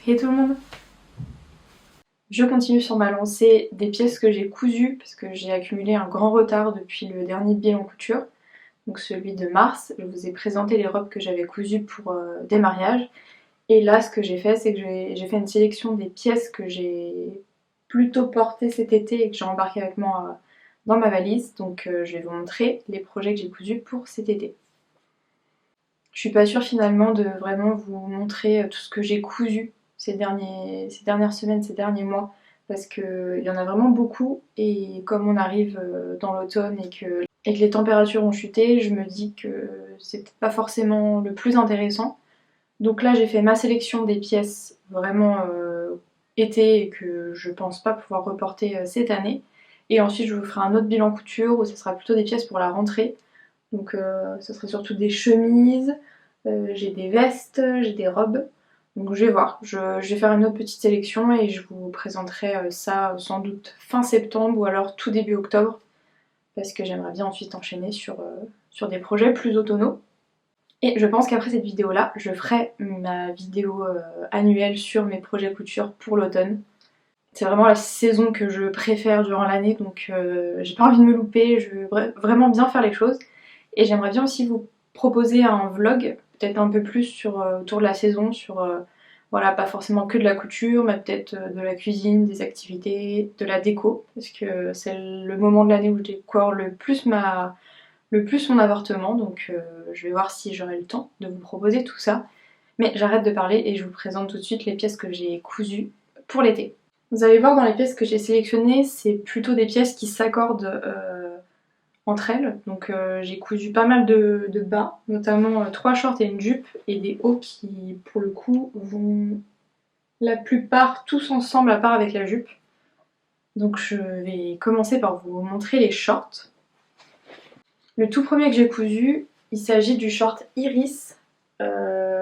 Hey tout le monde! Je continue sur ma lancée des pièces que j'ai cousues parce que j'ai accumulé un grand retard depuis le dernier bilan couture, donc celui de mars. Je vous ai présenté les robes que j'avais cousues pour des mariages. Et là ce que j'ai fait, c'est que j'ai fait une sélection des pièces que j'ai plutôt portées cet été et que j'ai embarquées avec moi dans ma valise. Donc je vais vous montrer les projets que j'ai cousus pour cet été. Je suis pas sûre finalement de vraiment vous montrer tout ce que j'ai cousu ces dernières semaines, ces derniers mois, parce qu'il y en a vraiment beaucoup et comme on arrive dans l'automne et que les températures ont chuté, je me dis que c'est peut-être pas forcément le plus intéressant. Donc là j'ai fait ma sélection des pièces vraiment été et que je pense pas pouvoir reporter cette année. Et ensuite je vous ferai un autre bilan couture où ce sera plutôt des pièces pour la rentrée. Donc ce serait surtout des chemises, j'ai des vestes, j'ai des robes. Donc je vais voir, je vais faire une autre petite sélection et je vous présenterai ça sans doute fin septembre ou alors tout début octobre. Parce que j'aimerais bien ensuite enchaîner sur des projets plus automnaux. Et je pense qu'après cette vidéo là, je ferai ma vidéo annuelle sur mes projets couture pour l'automne. C'est vraiment la saison que je préfère durant l'année, donc j'ai pas envie de me louper, je veux vraiment bien faire les choses. Et j'aimerais bien aussi vous proposer un vlog, peut-être un peu plus sur autour de la saison, sur voilà, pas forcément que de la couture, mais peut-être de la cuisine, des activités, de la déco, parce que c'est le moment de l'année où je décore le plus mon appartement, donc je vais voir si j'aurai le temps de vous proposer tout ça. Mais j'arrête de parler et je vous présente tout de suite les pièces que j'ai cousues pour l'été. Vous allez voir dans les pièces que j'ai sélectionnées, c'est plutôt des pièces qui s'accordent entre elles. Donc j'ai cousu pas mal de bas, notamment 3 shorts et une jupe, et des hauts qui pour le coup vont la plupart tous ensemble à part avec la jupe. Donc je vais commencer par vous montrer les shorts. Le tout premier que j'ai cousu, il s'agit du short Iris.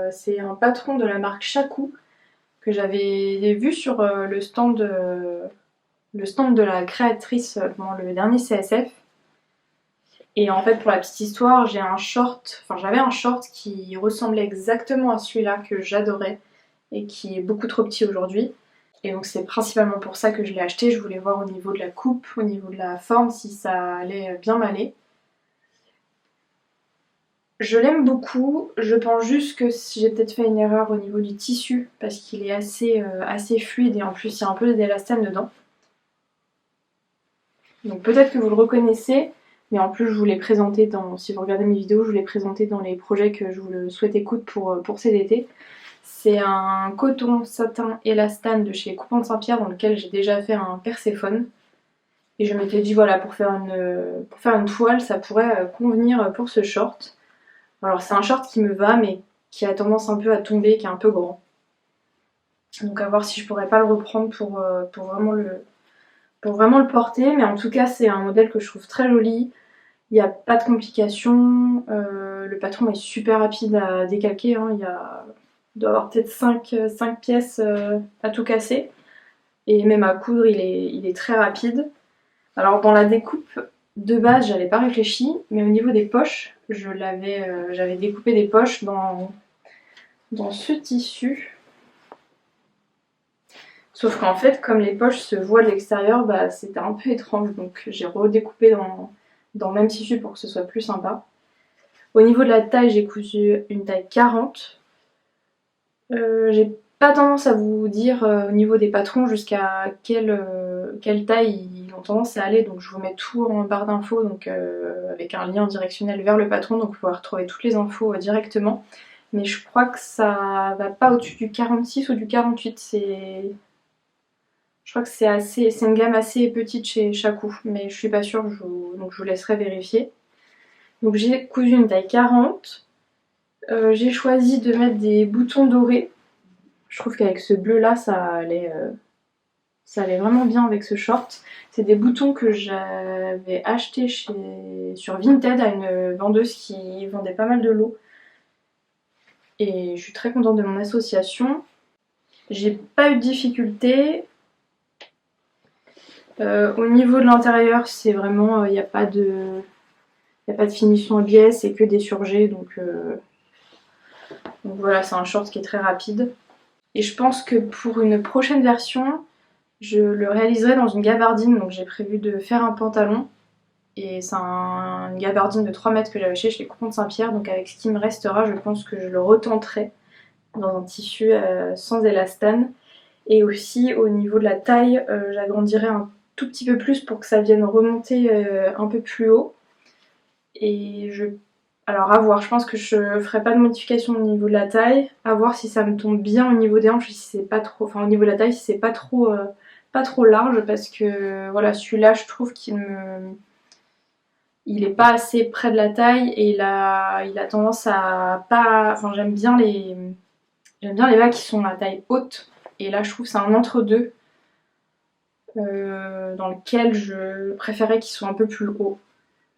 C'est un patron de la marque Shaku que j'avais vu sur le stand de la créatrice pendant le dernier CSF. Et en fait, pour la petite histoire, j'avais un short qui ressemblait exactement à celui-là que j'adorais et qui est beaucoup trop petit aujourd'hui. Et donc c'est principalement pour ça que je l'ai acheté. Je voulais voir au niveau de la coupe, au niveau de la forme, si ça allait bien m'aller. Je l'aime beaucoup, je pense juste que j'ai peut-être fait une erreur au niveau du tissu parce qu'il est assez fluide et en plus il y a un peu d'élastane dedans. Donc peut-être que vous le reconnaissez, mais en plus je vous l'ai présenté si vous regardez mes vidéos, je vous l'ai présenté dans les projets que je vous souhaitais coudre pour cet été. C'est un coton satin élastane de chez Coupon de Saint-Pierre dans lequel j'ai déjà fait un Perséphone. Et je m'étais dit voilà, pour faire une toile ça pourrait convenir pour ce short. Alors c'est un short qui me va mais qui a tendance un peu à tomber, qui est un peu grand. Donc à voir si je pourrais pas le reprendre pour vraiment le porter. Mais en tout cas c'est un modèle que je trouve très joli. Il n'y a pas de complications. Le patron est super rapide à décalquer. Hein. Il doit avoir peut-être 5 pièces à tout casser. Et même à coudre il est très rapide. Alors dans la découpe, de base, j'avais pas réfléchi, mais au niveau des poches, j'avais découpé des poches dans ce tissu. Sauf qu'en fait, comme les poches se voient de l'extérieur, bah, c'était un peu étrange, donc j'ai redécoupé dans le même tissu pour que ce soit plus sympa. Au niveau de la taille, j'ai cousu une taille 40. J'ai pas tendance à vous dire au niveau des patrons jusqu'à quelle taille ils ont tendance à aller, donc je vous mets tout en barre d'infos, donc avec un lien directionnel vers le patron, donc vous pouvez retrouver toutes les infos directement. Mais je crois que ça va pas au-dessus du 46 ou du 48, je crois que c'est une gamme assez petite chez Shaku, mais je suis pas sûre, donc je vous laisserai vérifier. Donc j'ai cousu une taille 40. J'ai choisi de mettre des boutons dorés. Je trouve qu'avec ce bleu là ça allait vraiment bien avec ce short. C'est des boutons que j'avais achetés sur Vinted à une vendeuse qui vendait pas mal de lots. Et je suis très contente de mon association. J'ai pas eu de difficulté. Au niveau de l'intérieur, c'est vraiment, il n'y a pas de finition en biais, c'est que des surjets, donc voilà, c'est un short qui est très rapide. Et je pense que pour une prochaine version, je le réaliserai dans une gabardine. Donc j'ai prévu de faire un pantalon. Et c'est une gabardine de 3 mètres que j'avais acheté chez les Coupons de Saint-Pierre. Donc avec ce qui me restera, je pense que je le retenterai dans un tissu sans élastane. Et aussi au niveau de la taille, j'agrandirai un tout petit peu plus pour que ça vienne remonter un peu plus haut. Et alors à voir, je pense que je ferai pas de modification au niveau de la taille. À voir si ça me tombe bien au niveau des hanches, si c'est pas trop. Enfin au niveau de la taille, si c'est pas trop large, parce que voilà, celui-là je trouve il est pas assez près de la taille et il a tendance à pas. Enfin j'aime bien les bas qui sont à taille haute. Et là je trouve que c'est un entre-deux dans lequel je préférais qu'ils soient un peu plus hauts.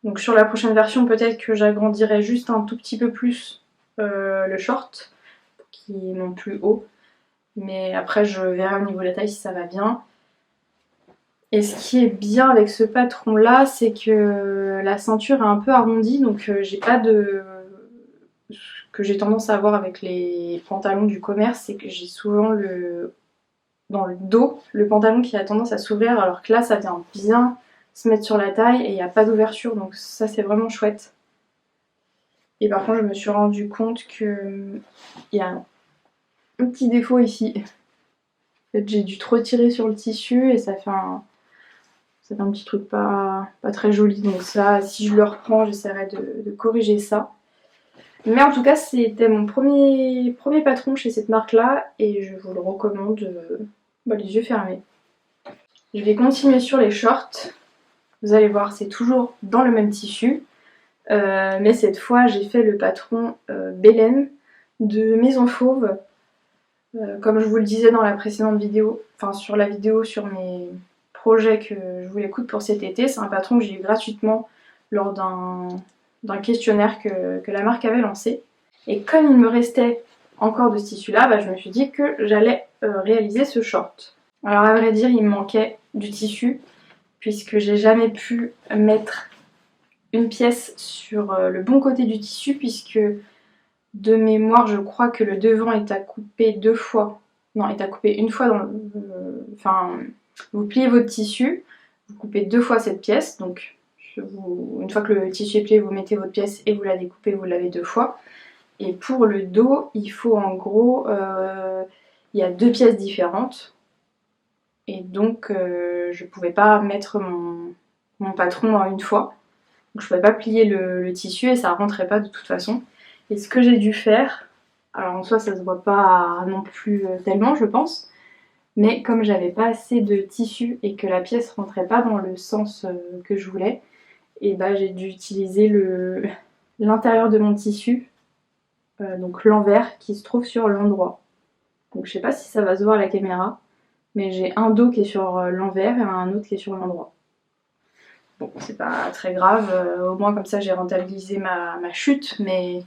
Donc sur la prochaine version, peut-être que j'agrandirai juste un tout petit peu plus le short, pour qu'il monte plus haut. Mais après, je verrai au niveau de la taille si ça va bien. Et ce qui est bien avec ce patron-là, c'est que la ceinture est un peu arrondie, donc j'ai pas de... Ce que j'ai tendance à avoir avec les pantalons du commerce, c'est que j'ai souvent dans le dos, le pantalon qui a tendance à s'ouvrir, alors que là, ça vient bien se mettre sur la taille et il n'y a pas d'ouverture, donc ça c'est vraiment chouette. Et par contre je me suis rendu compte que il y a un petit défaut ici. En fait j'ai dû trop tirer sur le tissu et ça fait un petit truc pas très joli, donc ça si je le reprends j'essaierai de corriger ça. Mais en tout cas c'était mon premier patron chez cette marque là et je vous le recommande les yeux fermés. Je vais continuer sur les shorts. Vous allez voir, c'est toujours dans le même tissu. Mais cette fois, j'ai fait le patron Bélène de Maison Fauve. Comme je vous le disais dans la précédente vidéo, enfin sur la vidéo sur mes projets que je voulais coudre pour cet été, c'est un patron que j'ai eu gratuitement lors d'un questionnaire que la marque avait lancé. Et comme il me restait encore de ce tissu-là, je me suis dit que j'allais réaliser ce short. Alors à vrai dire, il me manquait du tissu, puisque j'ai jamais pu mettre une pièce sur le bon côté du tissu, puisque de mémoire je crois que le devant est à couper 2 fois. Non, est à couper une fois dans enfin, vous pliez votre tissu, vous coupez 2 fois cette pièce, donc une fois que le tissu est plié, vous mettez votre pièce et vous la découpez, vous l'avez 2 fois. Et pour le dos, il faut en gros, il y a 2 pièces différentes. Et donc je pouvais pas mettre mon patron en une fois. Donc je pouvais pas plier le tissu et ça rentrait pas de toute façon. Et ce que j'ai dû faire, alors en soi ça se voit pas non plus tellement je pense, mais comme j'avais pas assez de tissu et que la pièce rentrait pas dans le sens que je voulais, et j'ai dû utiliser l'intérieur de mon tissu, donc l'envers qui se trouve sur l'endroit. Donc je sais pas si ça va se voir à la caméra, mais j'ai un dos qui est sur l'envers et un autre qui est sur l'endroit. Bon, c'est pas très grave, au moins comme ça j'ai rentabilisé ma chute, mais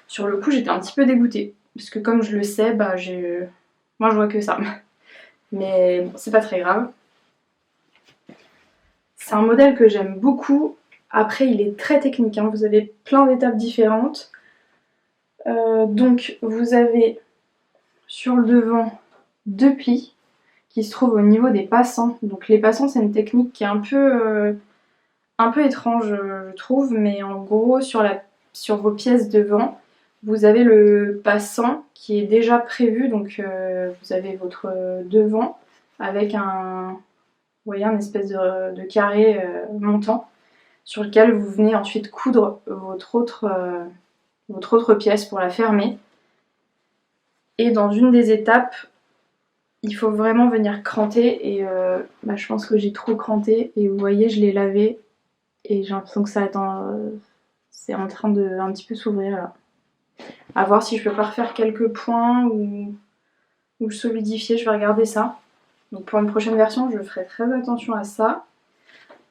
sur le coup j'étais un petit peu dégoûtée. Parce que comme je le sais, moi je vois que ça. Mais bon, c'est pas très grave. C'est un modèle que j'aime beaucoup. Après il est très technique, hein. Vous avez plein d'étapes différentes. Donc vous avez sur le devant 2 plis qui se trouvent au niveau des passants. Donc les passants c'est une technique qui est un peu étrange je trouve, mais en gros sur vos pièces devant, vous avez le passant qui est déjà prévu, donc vous avez votre devant avec un espèce de carré montant sur lequel vous venez ensuite coudre votre autre pièce pour la fermer. Et dans une des étapes, il faut vraiment venir cranter et je pense que j'ai trop cranté et vous voyez je l'ai lavé. Et j'ai l'impression que c'est en train de un petit peu s'ouvrir là. À voir si je peux pas refaire quelques points ou le solidifier, je vais regarder ça. Donc pour une prochaine version, je ferai très attention à ça.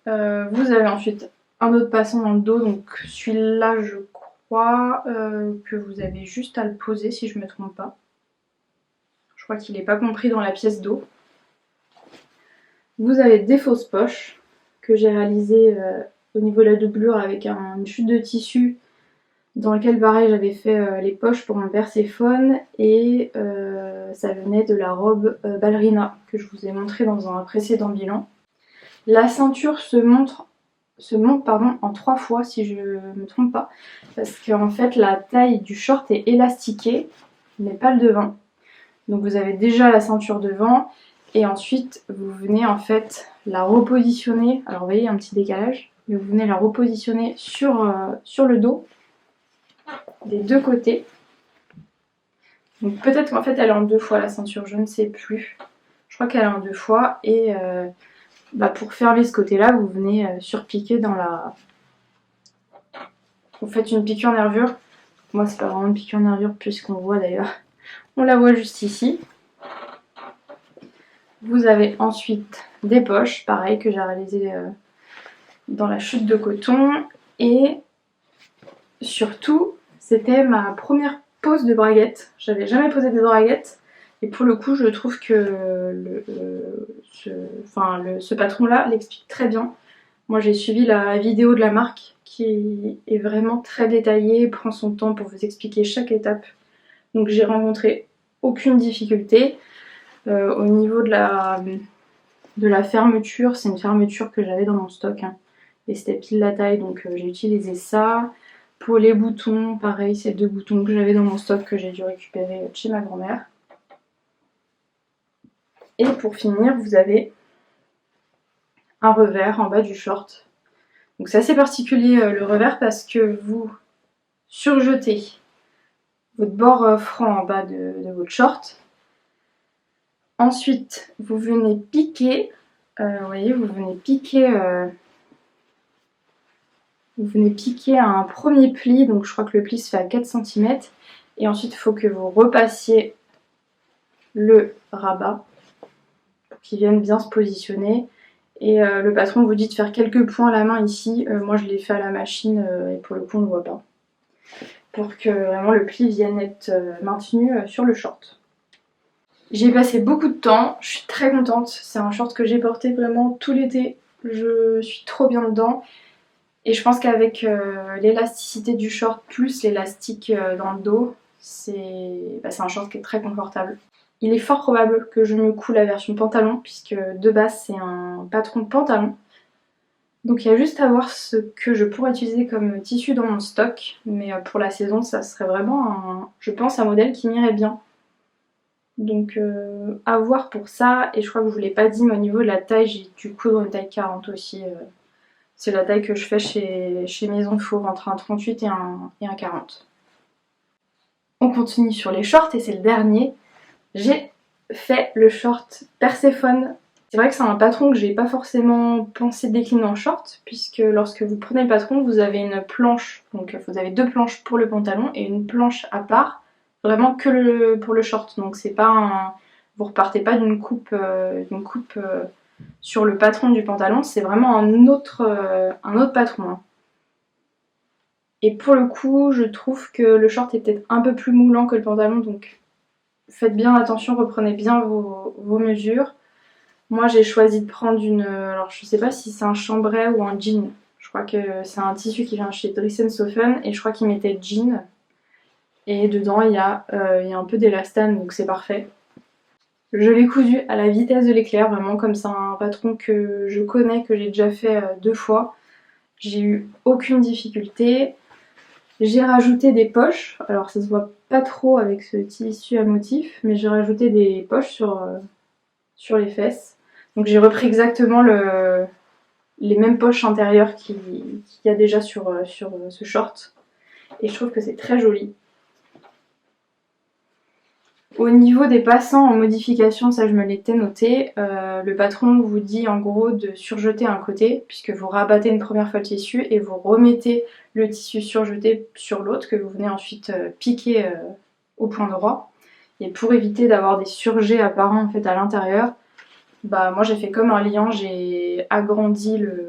Vous avez ensuite un autre passant dans le dos, donc celui-là je crois que vous avez juste à le poser si je me trompe pas. Je crois qu'il n'est pas compris dans la pièce dos. Vous avez des fausses poches que j'ai réalisées au niveau de la doublure avec une chute de tissu dans lequel pareil j'avais fait les poches pour mon Perséphone et ça venait de la robe ballerina que je vous ai montré dans un précédent bilan. La ceinture se monte en 3 fois si je me trompe pas, parce qu'en fait la taille du short est élastiquée mais pas le devant. Donc vous avez déjà la ceinture devant et ensuite vous venez en fait la repositionner, alors vous voyez un petit décalage, mais vous venez la repositionner sur le dos des deux côtés. Donc peut-être qu'en fait elle est en 2 fois la ceinture, je ne sais plus. Je crois qu'elle est en 2 fois et pour fermer ce côté là vous venez surpiquer dans la... Vous faites une piqûre nervure. Moi c'est pas vraiment une piqûre nervure puisqu'on voit d'ailleurs. On la voit juste ici. Vous avez ensuite des poches, pareil que j'ai réalisé dans la chute de coton. Et surtout, c'était ma première pose de braguette. J'avais jamais posé des braguettes. Et pour le coup, je trouve que ce patron-là l'explique très bien. Moi, j'ai suivi la vidéo de la marque qui est vraiment très détaillée, prend son temps pour vous expliquer chaque étape. Donc j'ai rencontré aucune difficulté. Au niveau de la fermeture, c'est une fermeture que j'avais dans mon stock. Hein. Et c'était pile la taille, donc j'ai utilisé ça. Pour les boutons, pareil, c'est 2 boutons que j'avais dans mon stock que j'ai dû récupérer chez ma grand-mère. Et pour finir, vous avez un revers en bas du short. Donc c'est assez particulier le revers parce que vous surjetez votre bord franc en bas de votre short. Ensuite, vous venez piquer, vous voyez, vous venez piquer à un premier pli, donc je crois que le pli se fait à 4 cm. Et ensuite, il faut que vous repassiez le rabat pour qu'il vienne bien se positionner. Et le patron vous dit de faire quelques points à la main ici. Moi, je l'ai fait à la machine et pour le coup, on ne voit pas. Pour que vraiment le pli vienne être maintenu sur le short. J'ai passé beaucoup de temps, je suis très contente. C'est un short que j'ai porté vraiment tout l'été. Je suis trop bien dedans. Et je pense qu'avec l'élasticité du short plus l'élastique dans le dos, c'est un short qui est très confortable. Il est fort probable que je me coule la version pantalon puisque de base c'est un patron pantalon. Donc il y a juste à voir ce que je pourrais utiliser comme tissu dans mon stock. Mais pour la saison ça serait vraiment je pense un modèle qui m'irait bien. Donc à voir pour ça. Et je crois que je vous l'ai pas dit mais au niveau de la taille j'ai dû coudre une taille 40 aussi. C'est la taille que je fais chez Maison Fauve, entre un 38 et un 40. On continue sur les shorts et c'est le dernier. J'ai fait le short Perséphone. C'est vrai que c'est un patron que j'ai pas forcément pensé décliner en short, puisque lorsque vous prenez le patron, vous avez une planche. Donc vous avez 2 planches pour le pantalon et une planche à part, vraiment que pour le short. Donc c'est pas vous repartez pas d'une coupe sur le patron du pantalon, c'est vraiment un autre patron. Hein. Et pour le coup, je trouve que le short est peut-être un peu plus moulant que le pantalon, donc faites bien attention, reprenez bien vos mesures. Moi j'ai choisi de prendre alors je sais pas si c'est un chambray ou un jean. Je crois que c'est un tissu qui vient chez Dressensoffen et je crois qu'il mettait jean. Et dedans il y a un peu d'élastane, donc c'est parfait. Je l'ai cousu à la vitesse de l'éclair, vraiment comme c'est un patron que je connais, que j'ai déjà fait 2 fois. J'ai eu aucune difficulté. J'ai rajouté des poches, alors ça se voit pas trop avec ce tissu à motif, mais j'ai rajouté des poches sur les fesses. Donc j'ai repris exactement les mêmes poches intérieures qu'il y a déjà sur ce short. Et je trouve que c'est très joli. Au niveau des passants en modification, ça je me l'étais noté, le patron vous dit en gros de surjeter un côté, puisque vous rabattez une première fois le tissu et vous remettez le tissu surjeté sur l'autre, que vous venez ensuite piquer au point droit. Et pour éviter d'avoir des surjets apparents en fait à l'intérieur, moi j'ai fait comme un liant, j'ai agrandi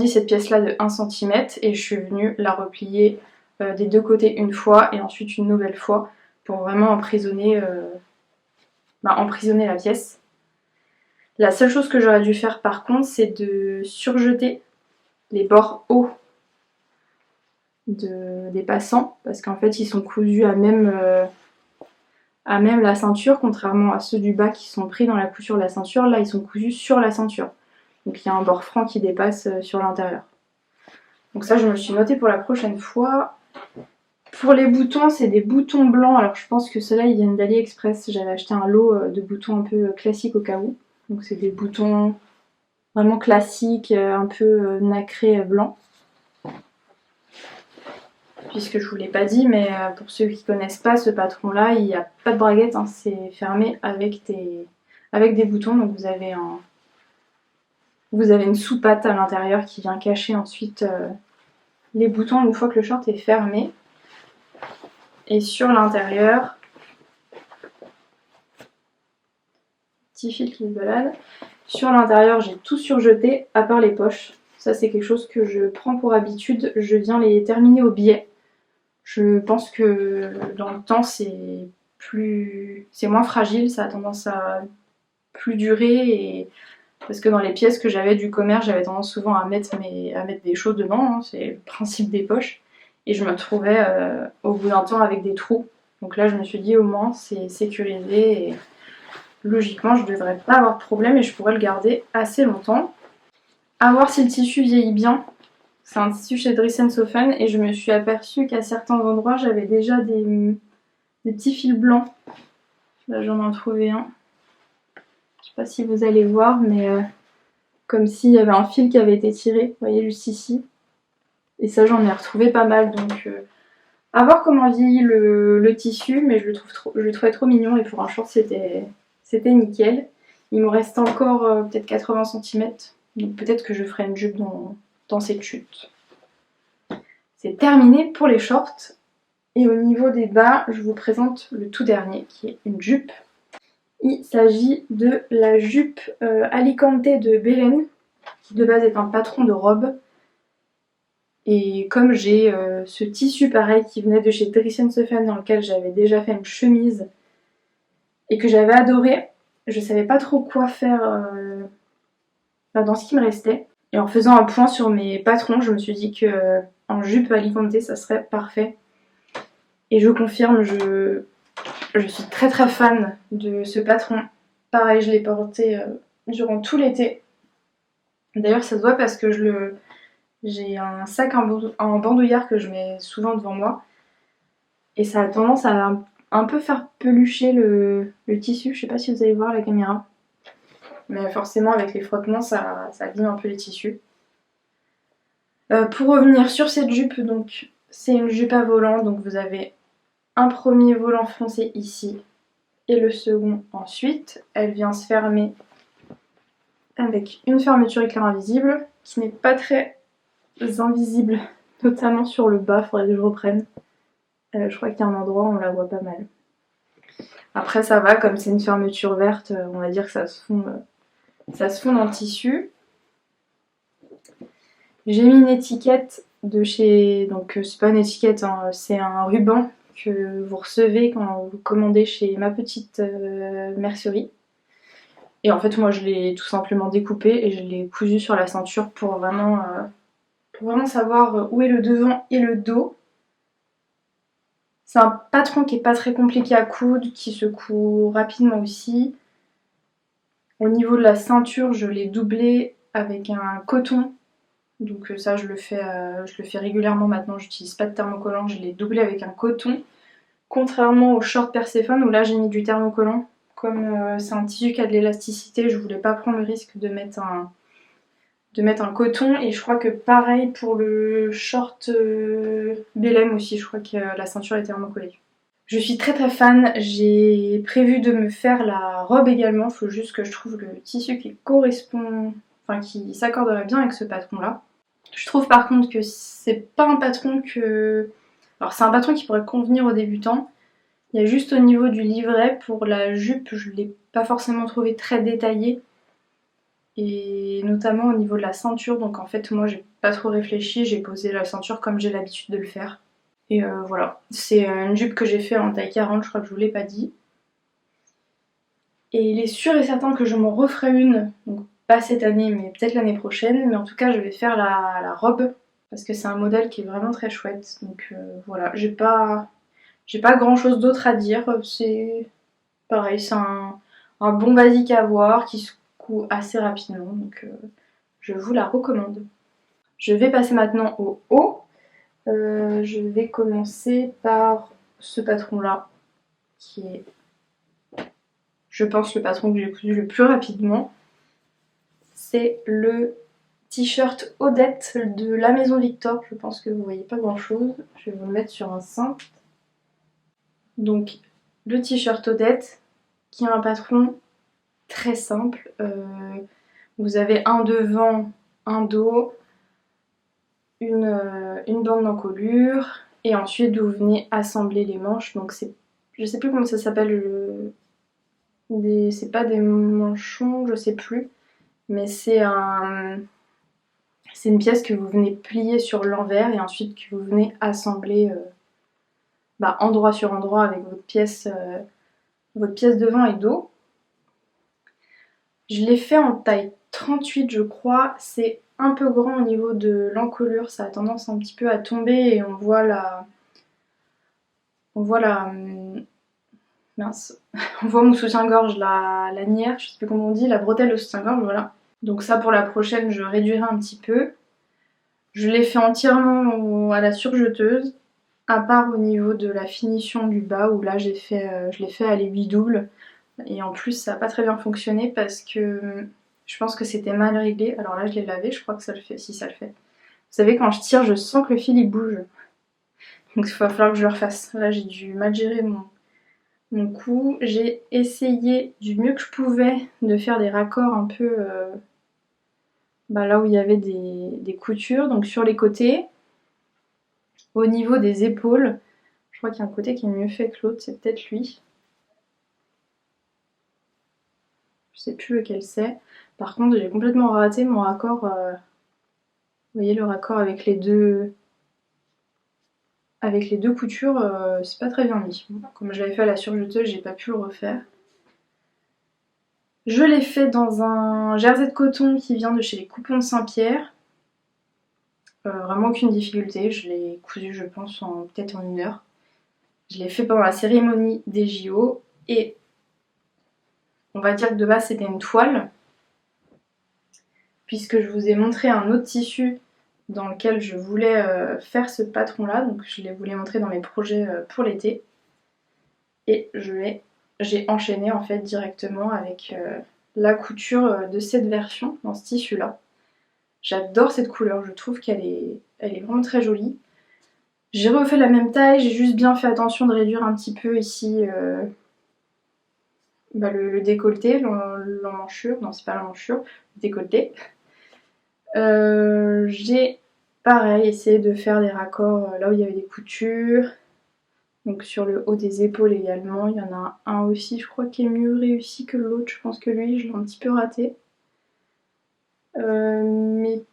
cette pièce là de 1 cm et je suis venue la replier des 2 côtés une fois et ensuite une nouvelle fois pour vraiment emprisonner la pièce. La seule chose que j'aurais dû faire par contre, c'est de surjeter les bords hauts des passants, parce qu'en fait ils sont cousus à même la ceinture, contrairement à ceux du bas qui sont pris dans la couture de la ceinture. Là ils sont cousus sur la ceinture, donc il y a un bord franc qui dépasse sur l'intérieur. Donc ça je me le suis noté pour la prochaine fois. Pour les boutons, c'est des boutons blancs. Alors je pense que ceux-là ils viennent d'AliExpress. J'avais acheté un lot de boutons un peu classiques au cas où. Donc c'est des boutons vraiment classiques, un peu nacrés blancs. Puisque je vous l'ai pas dit, mais pour ceux qui connaissent pas ce patron-là, il n'y a pas de braguette, hein, c'est fermé avec des boutons. Donc vous avez une sous-patte à l'intérieur qui vient cacher ensuite les boutons une fois que le short est fermé. Et sur l'intérieur, petit fil qui se balade. Sur l'intérieur, j'ai tout surjeté à part les poches. Ça, c'est quelque chose que je prends pour habitude. Je viens les terminer au biais. Je pense que dans le temps, c'est moins fragile. Ça a tendance à plus durer. Parce que dans les pièces que j'avais du commerce, j'avais tendance souvent à mettre des choses dedans. Hein. C'est le principe des poches. Et je me retrouvais au bout d'un temps avec des trous. Donc là, je me suis dit au moins, c'est sécurisé. Et logiquement, je ne devrais pas avoir de problème et je pourrais le garder assez longtemps. À voir si le tissu vieillit bien. C'est un tissu chez Dress & Sofen et je me suis aperçue qu'à certains endroits, j'avais déjà des petits fils blancs. Là, j'en ai trouvé un. Je sais pas si vous allez voir, mais comme s'il y avait un fil qui avait été tiré. Vous voyez, juste ici. Et ça, j'en ai retrouvé pas mal. Donc, à voir comment vieillit le tissu, mais je le trouvais trop mignon et pour un short, c'était nickel. Il me reste encore peut-être 80 cm. Donc peut-être que je ferai une jupe dans cette chute. C'est terminé pour les shorts. Et au niveau des bas, je vous présente le tout dernier qui est une jupe. Il s'agit de la jupe Alicante de Belen, qui de base est un patron de robe. Et comme j'ai ce tissu pareil qui venait de chez Dress & Sofen dans lequel j'avais déjà fait une chemise et que j'avais adoré, je savais pas trop quoi faire dans ce qui me restait. Et en faisant un point sur mes patrons, je me suis dit que en jupe Alicante ça serait parfait. Et je confirme, je suis très très fan de ce patron. Pareil, je l'ai porté durant tout l'été. D'ailleurs ça se voit parce que j'ai un sac en bandoulière que je mets souvent devant moi. Et ça a tendance à un peu faire pelucher le tissu. Je sais pas si vous allez voir la caméra. Mais forcément avec les frottements ça abîme un peu les tissus. Pour revenir sur cette jupe, donc c'est une jupe à volant. Donc vous avez un premier volant foncé ici et le second ensuite. Elle vient se fermer avec une fermeture éclair invisible qui n'est pas très invisible, notamment sur le bas, faudrait que je reprenne. Je crois qu'il y a un endroit où on la voit pas mal. Après ça va, comme c'est une fermeture verte, on va dire que ça se fond dans le tissu. J'ai mis une étiquette de chez... Donc c'est pas une étiquette, hein, c'est un ruban que vous recevez quand vous commandez chez Ma Petite Mercerie. Et en fait moi je l'ai tout simplement découpé et je l'ai cousu sur la ceinture pour vraiment savoir où est le devant et le dos. C'est un patron qui est pas très compliqué à coudre, qui se coud rapidement aussi. Au niveau de la ceinture, je l'ai doublé avec un coton. Donc ça je le fais régulièrement maintenant, j'utilise pas de thermocollant, je l'ai doublé avec un coton. Contrairement au short Perséphone où là j'ai mis du thermocollant. Comme c'est un tissu qui a de l'élasticité, je voulais pas prendre le risque de mettre un coton. Et je crois que pareil pour le short Bélem aussi, je crois que la ceinture est thermocollée. Je suis très très fan, j'ai prévu de me faire la robe également, il faut juste que je trouve le tissu qui correspond, enfin qui s'accorderait bien avec ce patron là. Je trouve par contre que c'est pas un patron que... Alors c'est un patron qui pourrait convenir aux débutants. Il y a juste au niveau du livret, pour la jupe, je l'ai pas forcément trouvé très détaillé. Et notamment au niveau de la ceinture, donc en fait moi j'ai pas trop réfléchi, j'ai posé la ceinture comme j'ai l'habitude de le faire. Et voilà, c'est une jupe que j'ai fait en taille 40, je crois que je vous l'ai pas dit. Et il est sûr et certain que je m'en referai une, donc pas cette année mais peut-être l'année prochaine, mais en tout cas je vais faire la robe parce que c'est un modèle qui est vraiment très chouette. Donc voilà, j'ai pas grand chose d'autre à dire. C'est pareil, c'est un bon basique à avoir qui se coud assez rapidement. Donc je vous la recommande. Je vais passer maintenant au haut. Je vais commencer par ce patron là qui est, je pense, le patron que j'ai cousu le plus rapidement. C'est le t-shirt Odette de la Maison Victor. Je pense que vous voyez pas grand chose. Je vais vous le mettre sur un cintre. Donc le t-shirt Odette qui a un patron très simple. Vous avez un devant, un dos, une bande d'encolure et ensuite vous venez assembler les manches. Donc c'est, je sais plus comment ça s'appelle, c'est pas des manchons, je sais plus, mais c'est une pièce que vous venez plier sur l'envers et ensuite que vous venez assembler endroit sur endroit avec votre pièce devant et dos. Je l'ai fait en taille 38 je crois, c'est un peu grand au niveau de l'encolure, ça a tendance un petit peu à tomber et on voit la mince, on voit mon soutien-gorge, la lanière, je sais plus comment on dit, la bretelle de soutien-gorge, voilà. Donc ça pour la prochaine je réduirai un petit peu. Je l'ai fait entièrement à la surjeteuse, à part au niveau de la finition du bas où là je l'ai fait à l'aiguille double. Et en plus ça n'a pas très bien fonctionné parce que je pense que c'était mal réglé. Alors là je l'ai lavé, je crois que ça le fait, si ça le fait. Vous savez quand je tire je sens que le fil il bouge. Donc il va falloir que je le refasse. Là j'ai dû mal gérer mon coup. J'ai essayé du mieux que je pouvais de faire des raccords un peu là où il y avait des coutures. Donc sur les côtés, au niveau des épaules, je crois qu'il y a un côté qui est mieux fait que l'autre, c'est peut-être lui. Je sais plus lequel c'est. Par contre, j'ai complètement raté mon raccord. Vous voyez le raccord avec les deux coutures, c'est pas très bien mis. Comme je l'avais fait à la surjeteuse, j'ai pas pu le refaire. Je l'ai fait dans un jersey de coton qui vient de chez les Coupons de Saint-Pierre. Vraiment aucune difficulté, je l'ai cousu je pense peut-être en 1 heure. Je l'ai fait pendant la cérémonie des JO et on va dire que de base c'était une toile, puisque je vous ai montré un autre tissu dans lequel je voulais faire ce patron là, donc je les voulais montrer dans mes projets pour l'été. Et j'ai enchaîné en fait directement avec la couture de cette version, dans ce tissu là. J'adore cette couleur, je trouve qu'elle est vraiment très jolie. J'ai refait la même taille, j'ai juste bien fait attention de réduire un petit peu ici le décolleté, l'emmanchure, non c'est pas l'emmanchure, le décolleté. J'ai pareil essayé de faire des raccords là où il y avait des coutures. Donc sur le haut des épaules également, il y en a un aussi je crois qui est mieux réussi que l'autre, je pense que lui je l'ai un petit peu raté. Mes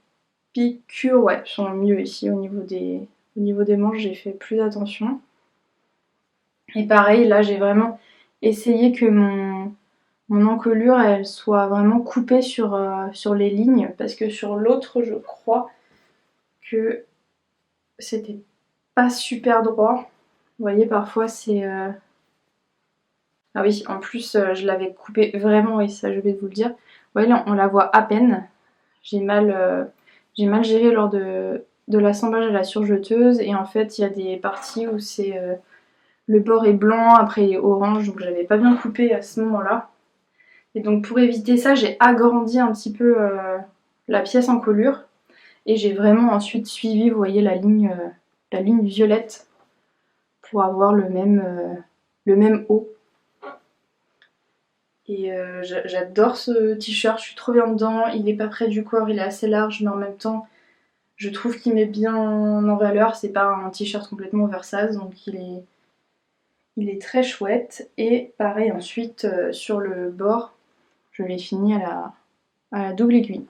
piqûres ouais sont mieux ici au niveau des manches, j'ai fait plus attention. Et pareil là j'ai vraiment essayé que mon encolure elle soit vraiment coupée sur les lignes, parce que sur l'autre je crois que c'était pas super droit. Vous voyez parfois c'est... Ah oui, en plus je l'avais coupé vraiment, oui ça je vais vous le dire. Vous voyez là on la voit à peine. J'ai mal géré lors de l'assemblage à la surjeteuse et en fait il y a des parties où c'est le bord est blanc, après il est orange, donc j'avais pas bien coupé à ce moment-là. Et donc pour éviter ça, j'ai agrandi un petit peu la pièce en colure et j'ai vraiment ensuite suivi, vous voyez, la ligne violette pour avoir le même haut. Et j'adore ce t-shirt, je suis trop bien dedans, il est pas près du corps, il est assez large, mais en même temps je trouve qu'il met bien en valeur, c'est pas un t-shirt complètement oversize, donc il est très chouette. Et pareil ensuite sur le bord, je l'ai fini à la double aiguille.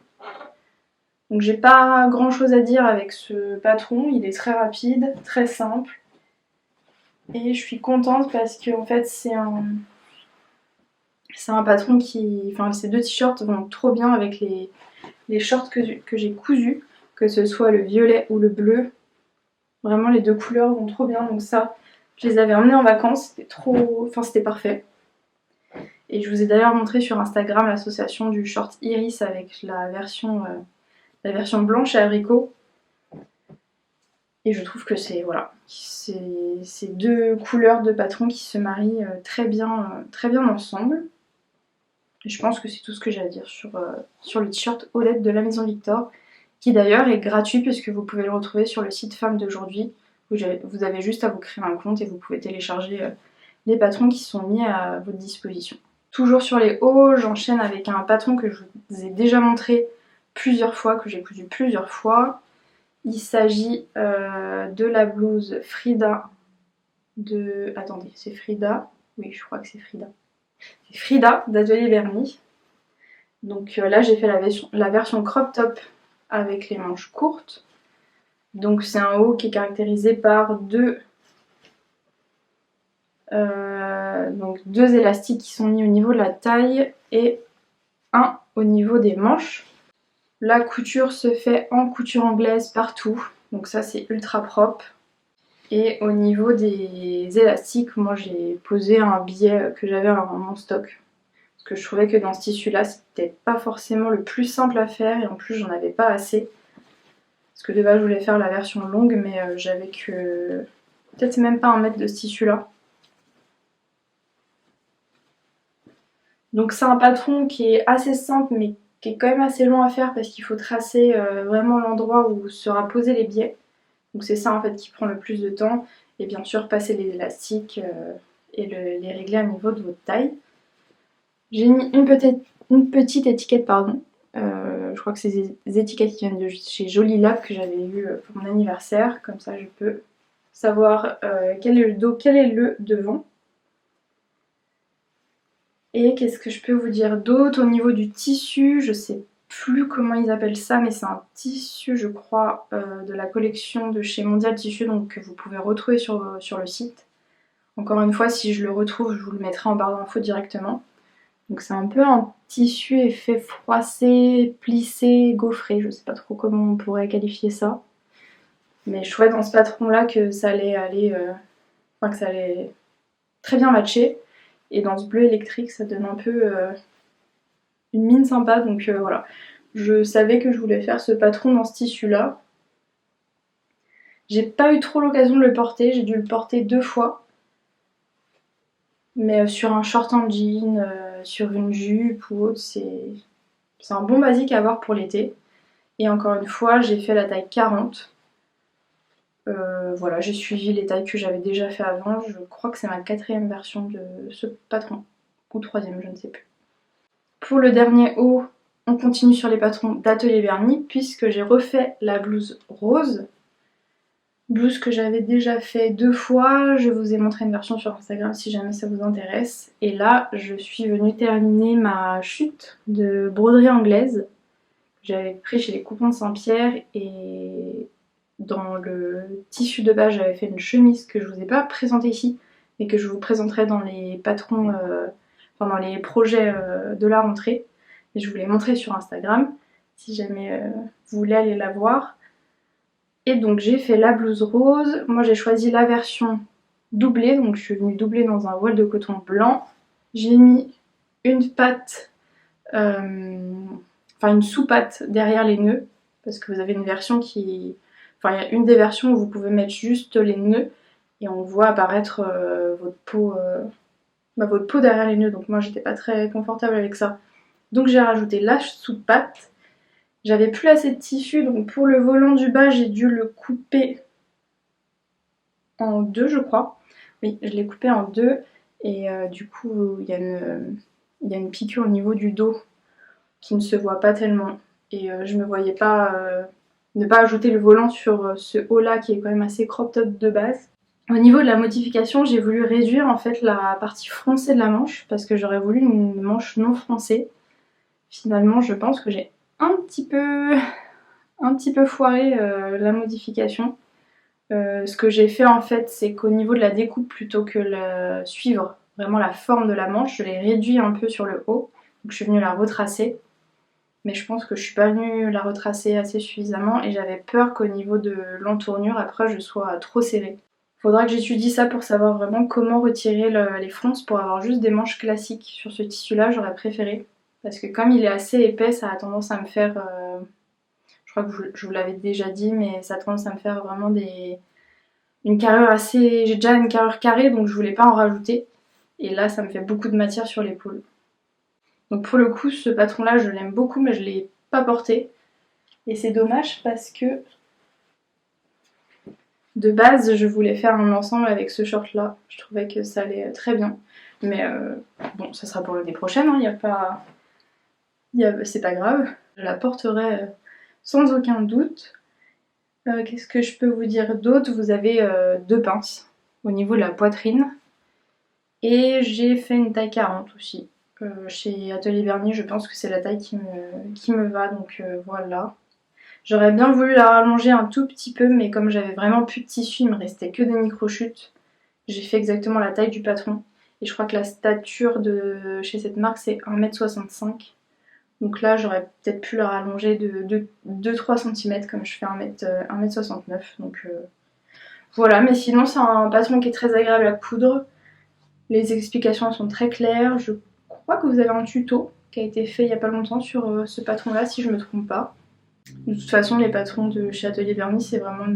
Donc j'ai pas grand chose à dire avec ce patron, il est très rapide, très simple. Et je suis contente parce que en fait c'est un patron qui... Enfin ces deux t-shirts vont trop bien avec les shorts que j'ai cousus. que ce soit le violet ou le bleu. Vraiment les deux couleurs vont trop bien, donc ça, je les avais emmenés en vacances, c'était trop... Enfin c'était parfait. Et je vous ai d'ailleurs montré sur Instagram l'association du short iris avec la version blanche et abricot. Et je trouve que c'est voilà, ces deux couleurs de patron qui se marient très bien ensemble. Et je pense que c'est tout ce que j'ai à dire sur le t-shirt Odette de la Maison Victor, qui d'ailleurs est gratuit puisque vous pouvez le retrouver sur le site Femme d'aujourd'hui. Vous avez juste à vous créer un compte et vous pouvez télécharger les patrons qui sont mis à votre disposition. Toujours sur les hauts, j'enchaîne avec un patron que je vous ai déjà montré plusieurs fois, que j'ai cousu plusieurs fois. Il s'agit de la blouse Frida de... Attendez, c'est Frida? Oui, je crois que c'est Frida. C'est Frida d'Atelier Vernis. Donc là, j'ai fait la version crop top avec les manches courtes. Donc c'est un haut qui est caractérisé par deux élastiques qui sont mis au niveau de la taille et un au niveau des manches. La couture se fait en couture anglaise partout, donc ça c'est ultra propre. Et au niveau des élastiques, moi j'ai posé un biais que j'avais en mon stock. Parce que je trouvais que dans ce tissu là c'était pas forcément le plus simple à faire et en plus j'en avais pas assez. Parce que de base je voulais faire la version longue mais j'avais que peut-être même pas 1 mètre de ce tissu là. Donc c'est un patron qui est assez simple mais qui est quand même assez long à faire parce qu'il faut tracer vraiment l'endroit où sera posé les biais. Donc c'est ça en fait qui prend le plus de temps. Et bien sûr passer les élastiques et les régler au niveau de votre taille. J'ai mis une petite étiquette, pardon. Je crois que c'est des étiquettes qui viennent de chez Jolie Lab que j'avais eu pour mon anniversaire. Comme ça je peux savoir quel est le dos, quel est le devant. Et qu'est-ce que je peux vous dire d'autre au niveau du tissu? Je sais plus comment ils appellent ça, mais c'est un tissu, je crois, de la collection de chez Mondial Tissu, donc que vous pouvez retrouver sur le site. Encore une fois, si je le retrouve, je vous le mettrai en barre d'infos directement. Donc c'est un peu un tissu effet froissé, plissé, gaufré, je sais pas trop comment on pourrait qualifier ça. Mais je trouvais dans ce patron-là que ça allait aller... que ça allait très bien matcher. Et dans ce bleu électrique, ça donne un peu une mine sympa. Donc voilà, je savais que je voulais faire ce patron dans ce tissu-là. J'ai pas eu trop l'occasion de le porter, j'ai dû le porter 2 fois. Mais sur un short en jean, sur une jupe ou autre, c'est un bon basique à avoir pour l'été. Et encore une fois, j'ai fait la taille 40. Voilà, j'ai suivi les tailles que j'avais déjà fait avant. Je crois que c'est ma 4e version de ce patron. Ou 3e, je ne sais plus. Pour le dernier haut, on continue sur les patrons d'Atelier Vernis puisque j'ai refait la blouse rose. Blouse que j'avais déjà fait 2 fois. Je vous ai montré une version sur Instagram si jamais ça vous intéresse. Et là, je suis venue terminer ma chute de broderie anglaise. J'avais pris chez les Coupons de Saint-Pierre et... dans le tissu de base, j'avais fait une chemise que je vous ai pas présentée ici, mais que je vous présenterai dans les patrons, dans les projets de la rentrée. Et je vous l'ai montré sur Instagram, si jamais vous voulez aller la voir. Et donc j'ai fait la blouse rose. Moi j'ai choisi la version doublée, donc je suis venue doubler dans un voile de coton blanc. J'ai mis une patte, une sous-patte derrière les nœuds, parce que vous avez une version qui... il y a une des versions où vous pouvez mettre juste les nœuds et on voit apparaître votre peau derrière les nœuds. Donc moi j'étais pas très confortable avec ça. Donc j'ai rajouté la sous-patte. J'avais plus assez de tissu, donc pour le volant du bas j'ai dû le couper en 2 je crois. Oui, je l'ai coupé en 2 et du coup il y a une piqûre au niveau du dos qui ne se voit pas tellement. Et je me voyais pas... ne pas ajouter le volant sur ce haut là qui est quand même assez crop top de base. Au niveau de la modification, j'ai voulu réduire en fait la partie froncée de la manche parce que j'aurais voulu une manche non froncée. Finalement, je pense que j'ai un petit peu foiré la modification. Ce que j'ai fait en fait, c'est qu'au niveau de la découpe, plutôt que suivre vraiment la forme de la manche, je l'ai réduit un peu sur le haut. Donc je suis venue la retracer. mais je pense que je suis pas venue la retracer assez suffisamment et j'avais peur qu'au niveau de l'entournure après je sois trop serrée. Faudra que j'étudie ça pour savoir vraiment comment retirer les fronces pour avoir juste des manches classiques. Sur ce tissu là j'aurais préféré, parce que comme il est assez épais ça a tendance à me faire, je crois que je vous l'avais déjà dit, mais ça a tendance à me faire vraiment une carrure assez... J'ai déjà une carrure carrée donc je voulais pas en rajouter. Et là ça me fait beaucoup de matière sur l'épaule. Donc pour le coup ce patron là je l'aime beaucoup mais je l'ai pas porté. Et c'est dommage parce que de base je voulais faire un ensemble avec ce short là. Je trouvais que ça allait très bien. Mais bon ça sera pour l'année prochaine, hein. C'est pas grave. Je la porterai sans aucun doute. Qu'est-ce que je peux vous dire d'autre? Vous avez deux pinces au niveau de la poitrine. Et j'ai fait une taille 40 aussi. Chez Atelier Vernis, je pense que c'est la taille qui me va, donc voilà. J'aurais bien voulu la rallonger un tout petit peu, mais comme j'avais vraiment plus de tissu, il me restait que des micro-chutes. J'ai fait exactement la taille du patron. Et je crois que la stature de chez cette marque, c'est 1m65. Donc là, j'aurais peut-être pu la rallonger de 2-3 cm, comme je fais 1m69. Donc voilà, mais sinon, c'est un patron qui est très agréable à coudre. Les explications sont très claires. Je crois que vous avez un tuto qui a été fait il n'y a pas longtemps sur ce patron là si je me trompe pas. De toute façon les patrons de chez Atelier Vernis c'est vraiment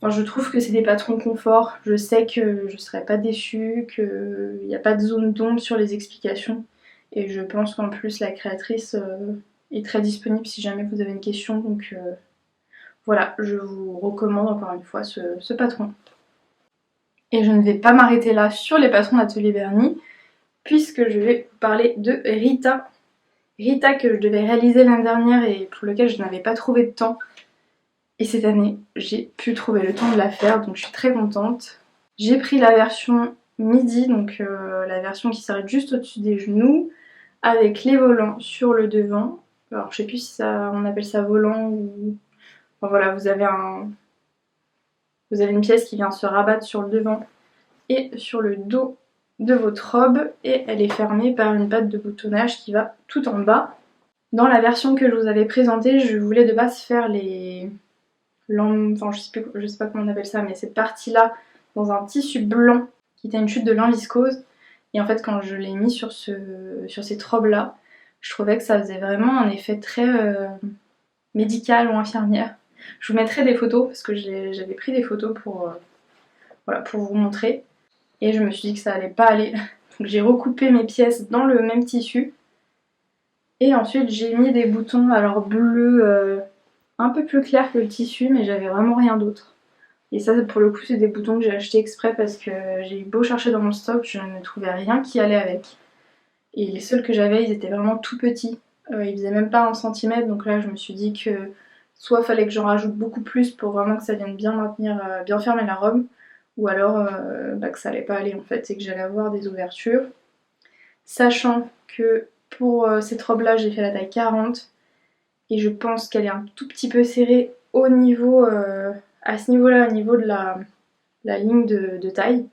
Enfin, je trouve que c'est des patrons confort. Je sais que je serai pas déçue, qu'il n'y a pas de zone d'ombre sur les explications. Et je pense qu'en plus la créatrice est très disponible si jamais vous avez une question. Donc voilà, je vous recommande encore une fois ce patron. Et je ne vais pas m'arrêter là sur les patrons d'Atelier Vernis, puisque je vais vous parler de Rita. Rita que je devais réaliser l'année dernière et pour lequel je n'avais pas trouvé de temps. Et cette année, j'ai pu trouver le temps de la faire, donc je suis très contente. J'ai pris la version midi, donc la version qui s'arrête juste au-dessus des genoux, avec les volants sur le devant. Alors je sais plus si on appelle ça volant ou... Enfin voilà, vous avez une pièce qui vient se rabattre sur le devant et sur le dos de votre robe, et elle est fermée par une patte de boutonnage qui va tout en bas. Dans la version que je vous avais présentée, je voulais de base faire enfin je sais pas comment on appelle ça, mais cette partie là dans un tissu blanc qui était une chute de lin viscose. Et en fait quand je l'ai mis sur cette robe là, je trouvais que ça faisait vraiment un effet très médical ou infirmière. Je vous mettrai des photos parce que j'avais pris des photos voilà, pour vous montrer. Et je me suis dit que ça allait pas aller. Donc j'ai recoupé mes pièces dans le même tissu. Et ensuite j'ai mis des boutons alors bleus un peu plus clairs que le tissu, mais j'avais vraiment rien d'autre. Et ça pour le coup c'est des boutons que j'ai achetés exprès parce que j'ai eu beau chercher dans mon stock, je ne trouvais rien qui allait avec. Et les seuls que j'avais ils étaient vraiment tout petits. Ils faisaient même pas 1 cm, donc là je me suis dit que soit fallait que j'en rajoute beaucoup plus pour vraiment que ça vienne bien maintenir, bien fermer la robe, ou alors que ça allait pas aller en fait, et que j'allais avoir des ouvertures. Sachant que pour cette robe là j'ai fait la taille 40 et je pense qu'elle est un tout petit peu serrée au niveau, à ce niveau là, au niveau de la ligne de taille,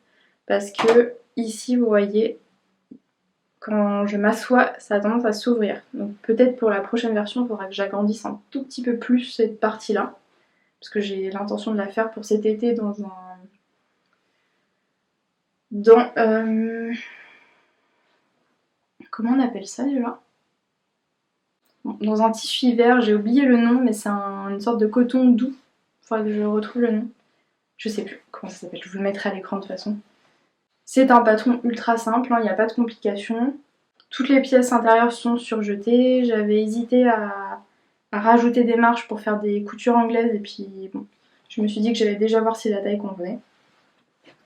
parce que ici vous voyez quand je m'assois ça a tendance à s'ouvrir, donc peut-être pour la prochaine version il faudra que j'agrandisse un tout petit peu plus cette partie là, parce que j'ai l'intention de la faire pour cet été comment on appelle ça déjà? Dans un tissu hiver, j'ai oublié le nom, mais c'est une sorte de coton doux. Faudrait que je retrouve le nom. Je sais plus comment ça s'appelle, je vous le mettrai à l'écran de toute façon. C'est un patron ultra simple, il n'y a pas de complications. Toutes les pièces intérieures sont surjetées. J'avais hésité à rajouter des marches pour faire des coutures anglaises, et puis bon, je me suis dit que j'allais déjà voir si la taille convenait.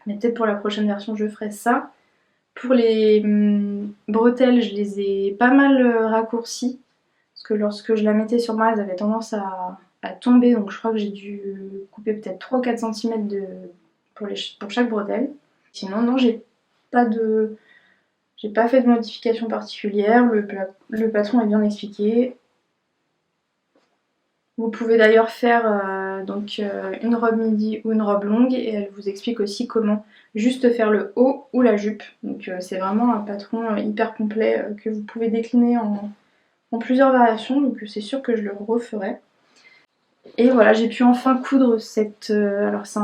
Mais peut-être pour la prochaine version je ferai ça. Pour les bretelles, je les ai pas mal raccourcies. Parce que lorsque je la mettais sur moi, elles avaient tendance à tomber. Donc je crois que j'ai dû couper peut-être 3 ou 4 cm pour chaque bretelle. Sinon, non, j'ai pas fait de modification particulière. Le patron est bien expliqué. Vous pouvez d'ailleurs faire une robe midi ou une robe longue, et elle vous explique aussi comment juste faire le haut ou la jupe. Donc c'est vraiment un patron hyper complet que vous pouvez décliner en en plusieurs variations, donc c'est sûr que je le referai. Et voilà, j'ai pu enfin coudre cette... alors c'est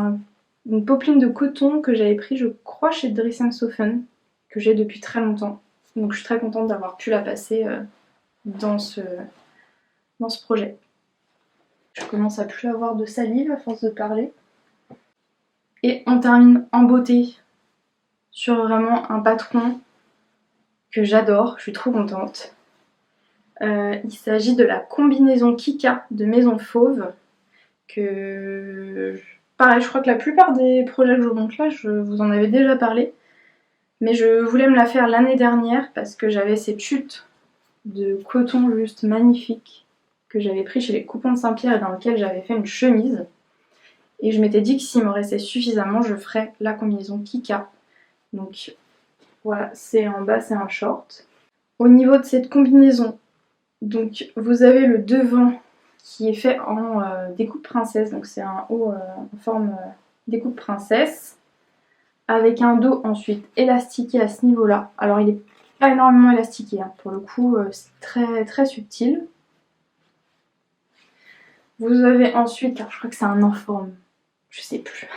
une popeline de coton que j'avais pris, je crois, chez Dress & Sofen, que j'ai depuis très longtemps. Donc je suis très contente d'avoir pu la passer dans ce projet. Je commence à plus avoir de salive à force de parler. Et on termine en beauté sur vraiment un patron que j'adore, je suis trop contente. Il s'agit de la combinaison Kika de Maison Fauve, que pareil, je crois que la plupart des projets que je vous montre là, je vous en avais déjà parlé, mais je voulais me la faire l'année dernière parce que j'avais cette chute de coton juste magnifique que j'avais pris chez les Coupons de Saint-Pierre et dans lequel j'avais fait une chemise. Et je m'étais dit que s'il me restait suffisamment, je ferais la combinaison Kika. Donc voilà, c'est en bas, c'est un short. Au niveau de cette combinaison, donc vous avez le devant qui est fait en découpe princesse, donc c'est un haut en forme découpe princesse, avec un dos ensuite élastiqué à ce niveau-là. Alors il est pas énormément élastiqué, hein. Pour le coup c'est très très subtil. Vous avez ensuite, alors je crois que c'est un en forme, je sais plus.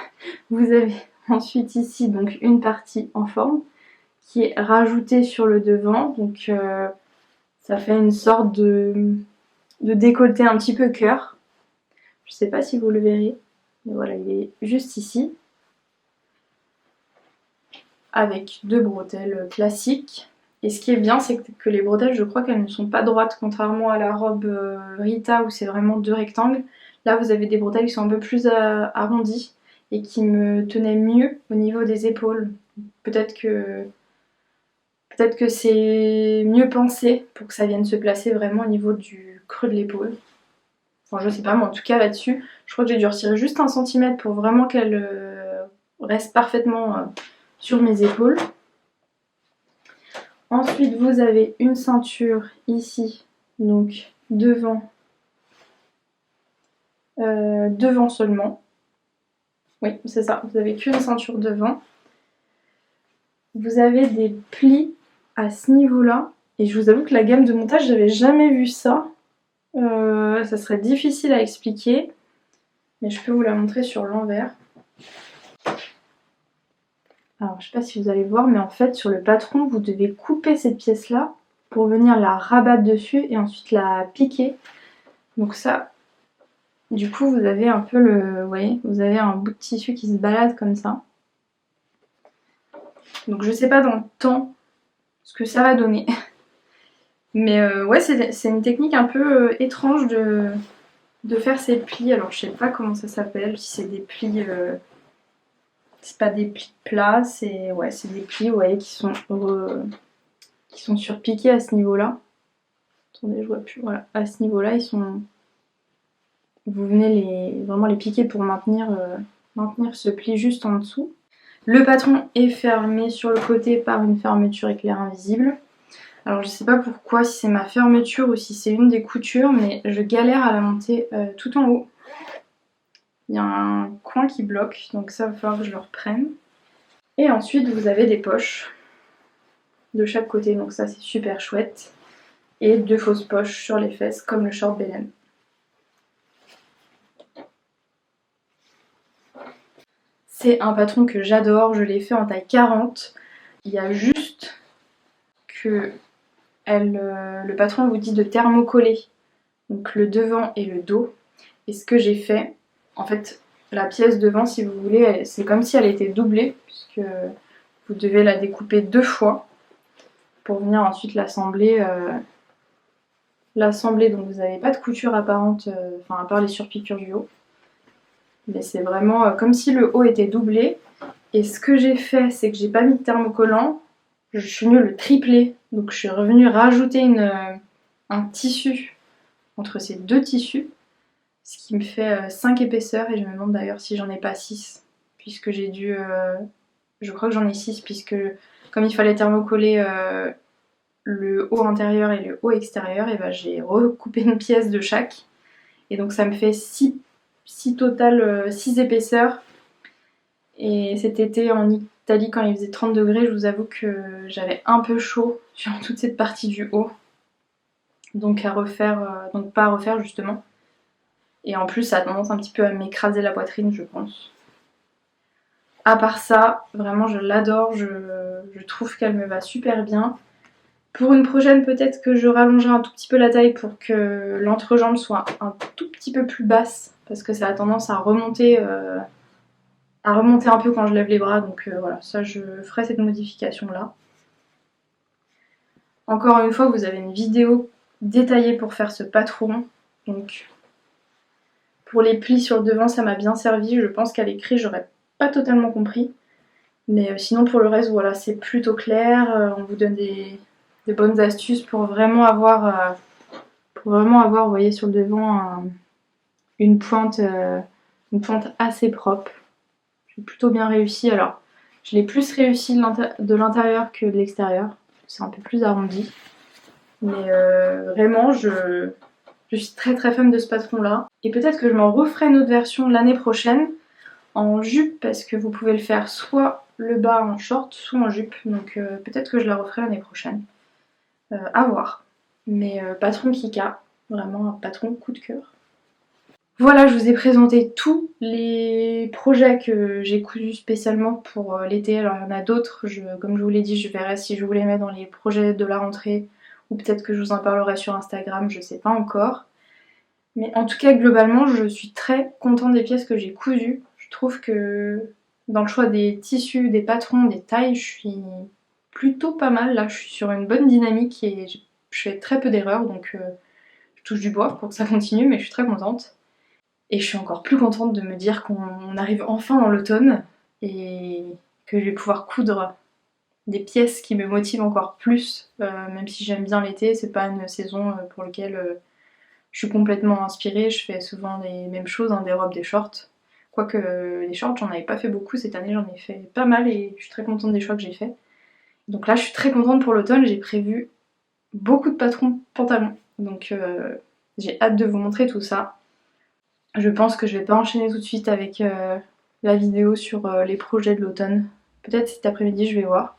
Vous avez ensuite ici donc une partie en forme qui est rajoutée sur le devant, donc ça fait une sorte de décolleté un petit peu cœur. Je sais pas si vous le verrez, mais voilà, il est juste ici. Avec deux bretelles classiques. Et ce qui est bien, c'est que les bretelles, je crois qu'elles ne sont pas droites, contrairement à la robe Rita où c'est vraiment deux rectangles. Là, vous avez des bretelles qui sont un peu plus arrondies et qui me tenaient mieux au niveau des épaules. Peut-être que c'est mieux pensé pour que ça vienne se placer vraiment au niveau du creux de l'épaule. Enfin, je sais pas, mais en tout cas là-dessus, je crois que j'ai dû retirer juste 1 cm pour vraiment qu'elle reste parfaitement sur mes épaules. Ensuite, vous avez une ceinture ici, donc devant seulement. Oui, c'est ça, vous avez qu'une ceinture devant. Vous avez des plis à ce niveau-là. Et je vous avoue que la gamme de montage, j'avais jamais vu ça. Ça serait difficile à expliquer, mais je peux vous la montrer sur l'envers. Alors je sais pas si vous allez voir, mais en fait sur le patron vous devez couper cette pièce là pour venir la rabattre dessus et ensuite la piquer. Donc ça, du coup vous avez un peu vous voyez, vous avez un bout de tissu qui se balade comme ça. Donc je sais pas dans le temps ce que ça va donner. Mais ouais, c'est une technique un peu étrange de faire ces plis. Alors je sais pas comment ça s'appelle, si c'est des plis... c'est pas des plis plats, c'est des plis, vous voyez, qui sont surpiqués à ce niveau-là. Attendez, je vois plus. Voilà, à ce niveau-là, ils sont... Vous venez vraiment les piquer pour maintenir ce pli juste en dessous. Le patron est fermé sur le côté par une fermeture éclair invisible. Alors je sais pas pourquoi, si c'est ma fermeture ou si c'est une des coutures, mais je galère à la monter tout en haut. Il y a un coin qui bloque, donc ça va falloir que je le reprenne. Et ensuite vous avez des poches de chaque côté, donc ça c'est super chouette. Et 2 fausses poches sur les fesses, comme le short Belen. C'est un patron que j'adore, je l'ai fait en taille 40. Il y a juste que le patron vous dit de thermocoller donc le devant et le dos. Et ce que j'ai fait, en fait, la pièce devant, si vous voulez, c'est comme si elle était doublée, puisque vous devez la découper 2 fois pour venir ensuite l'assembler. Donc vous n'avez pas de couture apparente, enfin à part les surpiqûres du haut. Mais c'est vraiment comme si le haut était doublé. Et ce que j'ai fait, c'est que j'ai pas mis de thermocollant. Je suis venue le tripler. Donc je suis revenue rajouter un tissu entre ces 2 tissus. Ce qui me fait 5 épaisseurs. Et je me demande d'ailleurs si j'en ai pas 6. Puisque j'ai dû... je crois que j'en ai 6. Puisque comme il fallait thermocoller le haut intérieur et le haut extérieur, et ben j'ai recoupé une pièce de chaque. Et donc ça me fait 6 total 6 épaisseurs. Et cet été en Italie, quand il faisait 30 degrés, je vous avoue que j'avais un peu chaud sur toute cette partie du haut. donc donc pas à refaire justement. Et en plus ça a tendance un petit peu à m'écraser la poitrine je pense. À part ça, vraiment je l'adore, je trouve qu'elle me va super bien. Pour une prochaine, peut-être que je rallongerai un tout petit peu la taille pour que l'entrejambe soit un tout petit peu plus basse, parce que ça a tendance à remonter un peu quand je lève les bras, donc voilà, ça je ferai cette modification là. Encore une fois, vous avez une vidéo détaillée pour faire ce patron, donc pour les plis sur le devant ça m'a bien servi, je pense qu'à l'écrit j'aurais pas totalement compris, mais sinon pour le reste voilà c'est plutôt clair, on vous donne des bonnes astuces pour vraiment avoir, vous voyez sur le devant, une pointe assez propre. J'ai plutôt bien réussi. Alors, je l'ai plus réussi de l'intérieur que de l'extérieur. C'est un peu plus arrondi. Mais vraiment, je suis très très fan de ce patron-là. Et peut-être que je m'en referai une autre version l'année prochaine en jupe, parce que vous pouvez le faire soit le bas en short, soit en jupe. Donc peut-être que je la referai l'année prochaine. À voir. Mais patron Kika, vraiment un patron coup de cœur. Voilà, je vous ai présenté tous les projets que j'ai cousus spécialement pour l'été. Alors il y en a d'autres, comme je vous l'ai dit, je verrai si je vous les mets dans les projets de la rentrée ou peut-être que je vous en parlerai sur Instagram, je sais pas encore. Mais en tout cas, globalement, je suis très contente des pièces que j'ai cousues. Je trouve que dans le choix des tissus, des patrons, des tailles, je suis plutôt pas mal. Là, je suis sur une bonne dynamique et je fais très peu d'erreurs, donc je touche du bois pour que ça continue, mais je suis très contente. Et je suis encore plus contente de me dire qu'on arrive enfin dans l'automne et que je vais pouvoir coudre des pièces qui me motivent encore plus, même si j'aime bien l'été, c'est pas une saison pour laquelle je suis complètement inspirée, je fais souvent les mêmes choses, hein, des robes, des shorts. Quoique les shorts, j'en avais pas fait beaucoup cette année, j'en ai fait pas mal et je suis très contente des choix que j'ai faits. Donc là, je suis très contente pour l'automne, j'ai prévu beaucoup de patrons pantalons. Donc j'ai hâte de vous montrer tout ça. Je pense que je vais pas enchaîner tout de suite avec la vidéo sur les projets de l'automne. Peut-être cet après-midi, je vais voir.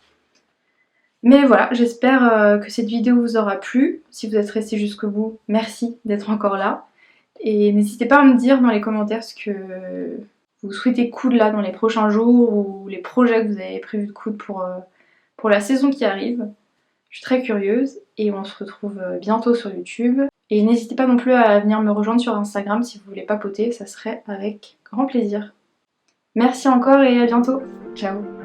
Mais voilà, j'espère que cette vidéo vous aura plu. Si vous êtes resté jusqu'au bout, merci d'être encore là. Et n'hésitez pas à me dire dans les commentaires ce que vous souhaitez coudre là dans les prochains jours ou les projets que vous avez prévu de coudre pour la saison qui arrive. Je suis très curieuse et on se retrouve bientôt sur YouTube. Et n'hésitez pas non plus à venir me rejoindre sur Instagram si vous voulez papoter, ça serait avec grand plaisir. Merci encore et à bientôt. Ciao.